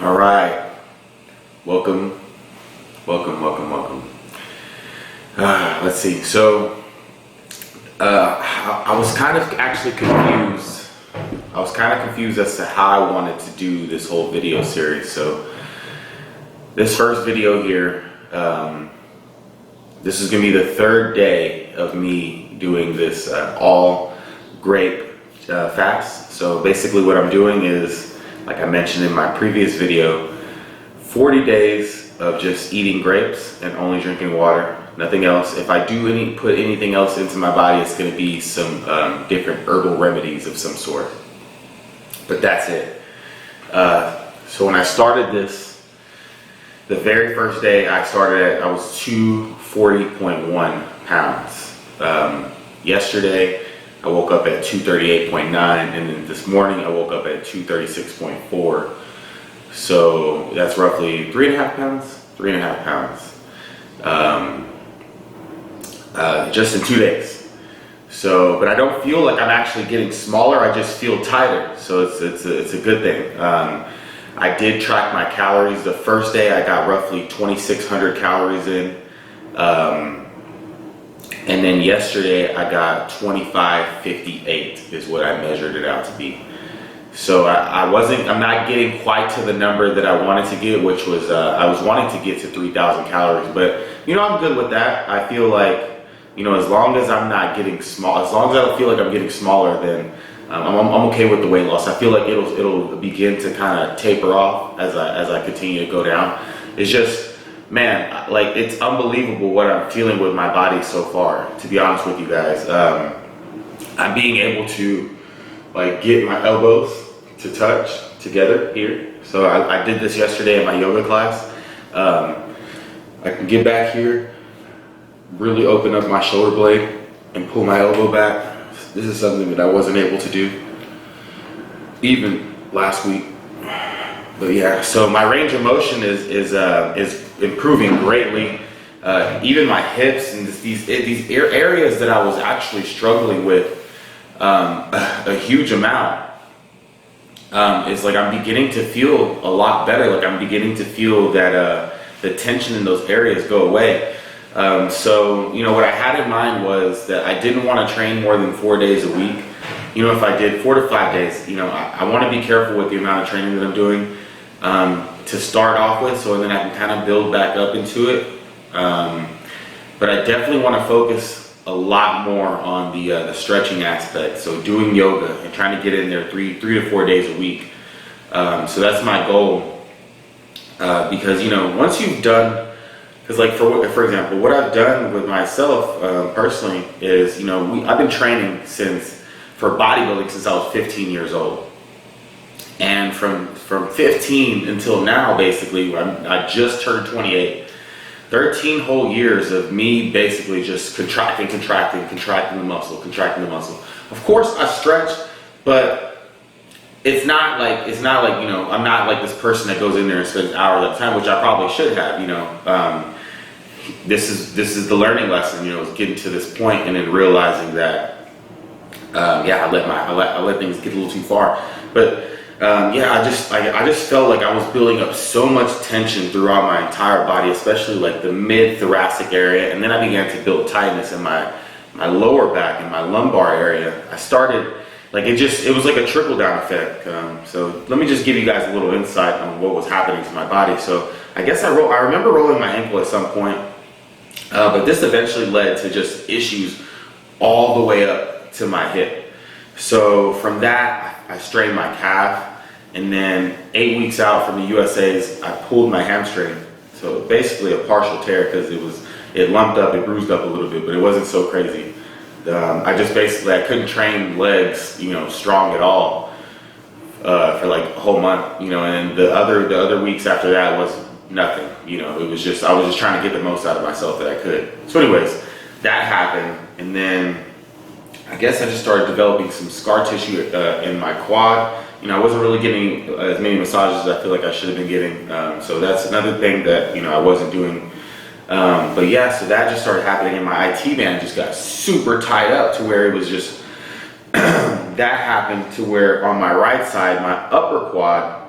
All right, welcome. Let's see. So, I was kind of actually confused. I was kind of confused as to how I wanted to do this whole video series. So, this first video here, this is gonna be the third day of me doing this all grape fast. So basically, what I'm doing is, like I mentioned in my previous video, 40 days of just eating grapes and only drinking water, nothing else. If I do put anything else into my body, it's going to be some different herbal remedies of some sort. But that's it. So when I started this, the very first day I was 240.1 pounds. Yesterday I woke up at 238.9, and then this morning I woke up at 236.4. So that's roughly 3.5 pounds. Just in 2 days. So, but I don't feel like I'm actually getting smaller. I just feel tighter. So it's a good thing. I did track my calories. The first day I got roughly 2,600 calories in. And then yesterday I got 2,558 is what I measured it out to be. So I'm not getting quite to the number that I wanted to get, which was, I was wanting to get to 3,000 calories, but I'm good with that. I feel like, as long as I'm not getting small, as long as I don't feel like I'm getting smaller, then I'm okay with the weight loss. I feel like it'll begin to kind of taper off as I continue to go down. It's just, man, like, it's unbelievable what I'm feeling with my body so far, to be honest with you guys. I'm being able to, like, get my elbows to touch together here. So I did this yesterday in my yoga class. I can get back here, really open up my shoulder blade and pull my elbow back. This is something that I wasn't able to do even last week. But yeah, so my range of motion is improving greatly. Even my hips and these areas that I was actually struggling with a huge amount. It's like I'm beginning to feel a lot better. Like I'm beginning to feel that the tension in those areas go away. So what I had in mind was that I didn't want to train more than 4 days a week. If I did 4 to 5 days, I want to be careful with the amount of training that I'm doing to start off with, so then I can kind of build back up into it. But I definitely want to focus a lot more on the stretching aspect. So doing yoga and trying to get in there three to 4 days a week. So that's my goal. Because once you've done, because like for example, what I've done with myself personally is I've been training for bodybuilding since I was 15 years old. And from 15 until now, basically, I just turned 28. 13 whole years of me basically just contracting the muscle. Of course I stretch, but it's not like I'm not like this person that goes in there and spends hours at a time, which I probably should have. This is the learning lesson. Is getting to this point and then realizing that I let things get a little too far, but. I just felt like I was building up so much tension throughout my entire body, especially like the mid-thoracic area, and then I began to build tightness in my lower back and my lumbar area. I started, like, it was like a trickle-down effect. So let me just give you guys a little insight on what was happening to my body. So I guess I remember rolling my ankle at some point, but this eventually led to just issues all the way up to my hip. So from that, I strained my calf, and then 8 weeks out from the USA's, I pulled my hamstring. So basically a partial tear, because it lumped up, it bruised up a little bit, but it wasn't so crazy. I couldn't train legs, strong at all for like a whole month, and the other weeks after that was nothing. It was just, I was just trying to get the most out of myself that I could. So anyways, that happened, and then I guess I just started developing some scar tissue in my quad. I wasn't really getting as many massages as I feel like I should have been getting. So that's another thing that, I wasn't doing. But yeah, so that just started happening, and my IT band just got super tied up to where it was just, that happened to where on my right side, my upper quad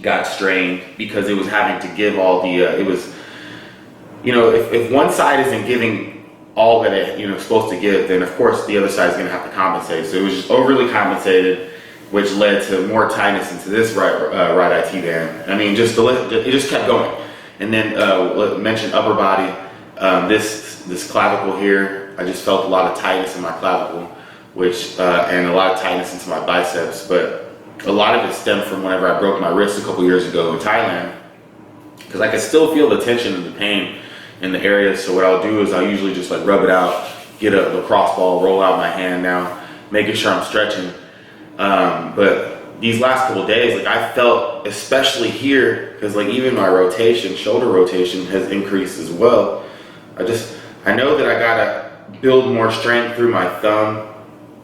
got strained because it was having to give all the, it was, you know, if one side isn't giving all that it, you know, supposed to give, then of course the other side is going to have to compensate. So it was just overly compensated, which led to more tightness into this right IT band. I mean, it just kept going. And then mentioned upper body, this clavicle here, I just felt a lot of tightness in my clavicle, which and a lot of tightness into my biceps. But a lot of it stemmed from whenever I broke my wrist a couple years ago in Thailand, because I could still feel the tension and the pain in the area. So what I'll do is I'll usually just like rub it out, get a lacrosse ball, roll out my hand now, making sure I'm stretching. But these last couple of days, like I felt, especially here, because like even my rotation, shoulder rotation has increased as well. I know that I gotta build more strength through my thumb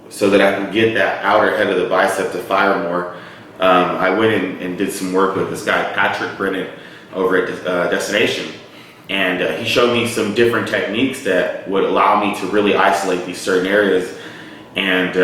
so that I can get that outer head of the bicep to fire more. I went in and did some work with this guy, Patrick Brennan, over at Destination. And he showed me some different techniques that would allow me to really isolate these certain areas and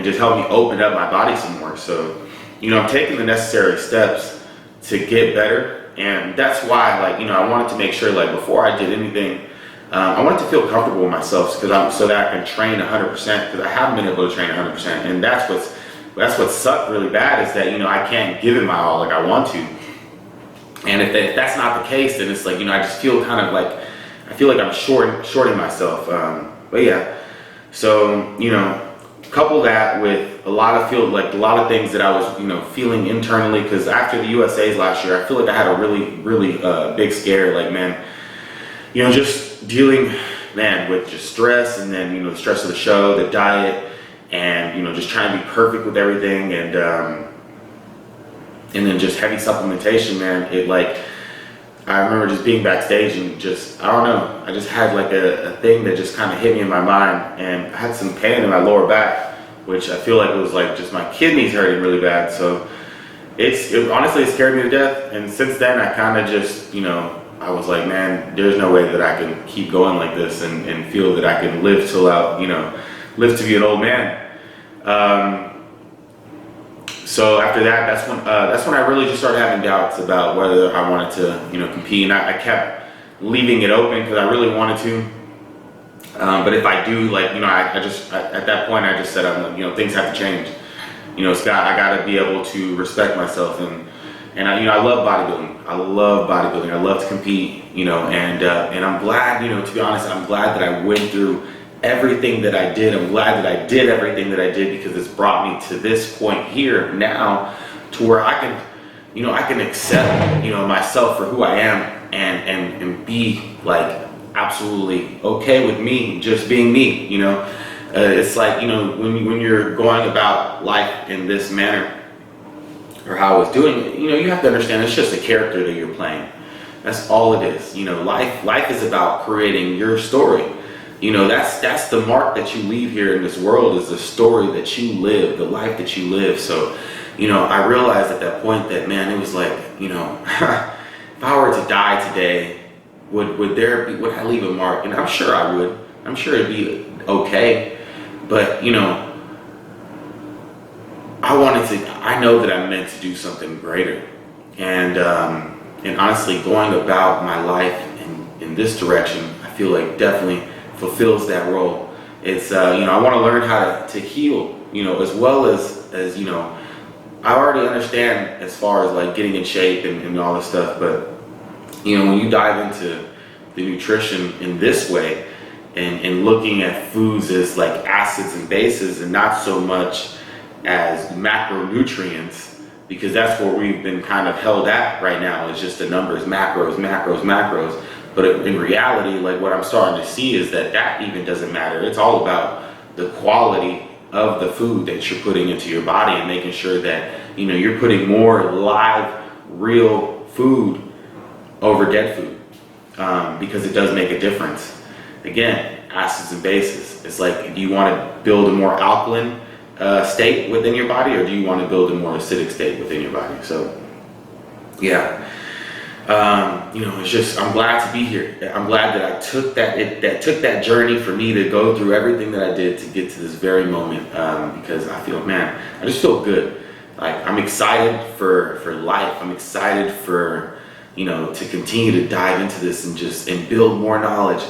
just help me open up my body some more. So, you know, I'm taking the necessary steps to get better. And that's why, like, you know, I wanted to make sure, like, before I did anything, I wanted to feel comfortable with myself so that I can train 100%, because I haven't been able to train 100%. And that's what sucked really bad, is that, you know, I can't give it my all like I want to. And if that's not the case, then it's like, you know, I just feel kind of like, I feel like I'm shorting myself. But yeah, so, you know, couple that with a lot of things that I was, you know, feeling internally, because after the USA's last year, I feel like I had a really big scare, like, man, you know, just dealing, man, with just stress, and then, you know, the stress of the show, the diet, and, you know, just trying to be perfect with everything, and then just heavy supplementation, man. It, like, I remember just being backstage and just, I don't know, I just had like a thing that just kind of hit me in my mind, and I had some pain in my lower back, which I feel like it was like just my kidneys hurting really bad. So honestly, it scared me to death. And since then, I kind of just, you know, I was like, man, there's no way that I can keep going like this and feel that I can live live to be an old man. So after that, that's when I really just started having doubts about whether I wanted to, you know, compete. And I kept leaving it open because I really wanted to. But if I do, like, you know, I just at that point I just said, I'm like, you know, things have to change. You know, Scott, I got to be able to respect myself, and I, you know, I love bodybuilding. I love to compete. You know, and I'm glad, you know, to be honest, I'm glad that I went through everything that I did. I'm glad that I did everything that I did, because it's brought me to this point here now, to where I can, you know, I can accept, you know, myself for who I am, and be like absolutely okay with me just being me. You know, it's like, you know, when you're going about life in this manner, or how I was doing it, you know, you have to understand it's just a character that you're playing. That's all it is. You know, life is about creating your story. You know, that's the mark that you leave here in this world, is the story that you live, the life that you live. So, you know, I realized at that point that, man, it was like, you know, if I were to die today, would I leave a mark? And I'm sure I would. I'm sure it'd be okay. But, you know, I know that I'm meant to do something greater. And honestly, going about my life in this direction, I feel like definitely fulfills that role. It's, you know, I want to learn how to heal, you know, as well as, you know, I already understand as far as like getting in shape and all this stuff, but, you know, when you dive into the nutrition in this way, and looking at foods as like acids and bases, and not so much as macronutrients, because that's where we've been kind of held at right now, is just the numbers, macros. But in reality, like, what I'm starting to see is that even doesn't matter. It's all about the quality of the food that you're putting into your body, and making sure that, you know, you're putting more live, real food over dead food, because it does make a difference. Again, acids and bases. It's like, do you want to build a more alkaline state within your body, or do you want to build a more acidic state within your body? So, yeah. You know, it's just, I'm glad to be here. I'm glad that I took that took that journey for me to go through everything that I did to get to this very moment, because I feel, man, I just feel good. like, I'm excited for life. I'm excited for, you know, to continue to dive into this and build more knowledge,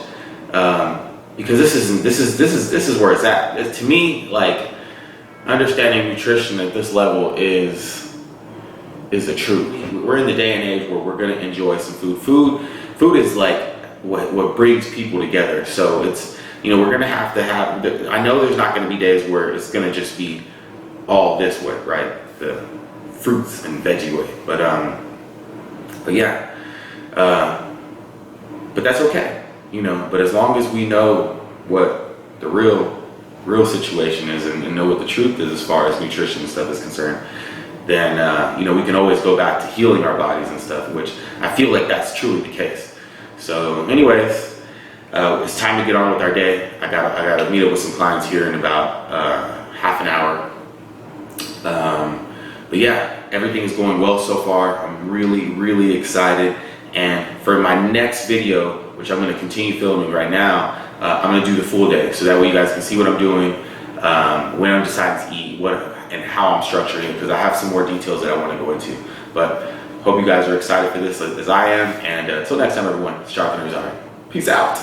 because this is where it's at. To me, like, understanding nutrition at this level is the truth. We're in the day and age where we're gonna enjoy some food. Food is like what brings people together. So it's, you know, we're gonna have to have. I know there's not gonna be days where it's gonna just be all this way, right? The fruits and veggie way. But yeah, but that's okay, you know. But as long as we know what the real situation is and know what the truth is as far as nutrition and stuff is concerned, then you know, we can always go back to healing our bodies and stuff, which I feel like that's truly the case. So anyways, it's time to get on with our day. I gotta meet up with some clients here in about half an hour. But yeah, everything is going well so far. I'm really excited. And for my next video, which I'm going to continue filming right now, I'm going to do the full day, so that way you guys can see what I'm doing, when I'm deciding to eat, and how I'm structuring it, because I have some more details that I want to go into. But hope you guys are excited for this as I am. And until next time, everyone, it's Jonathan Rosari. Peace out.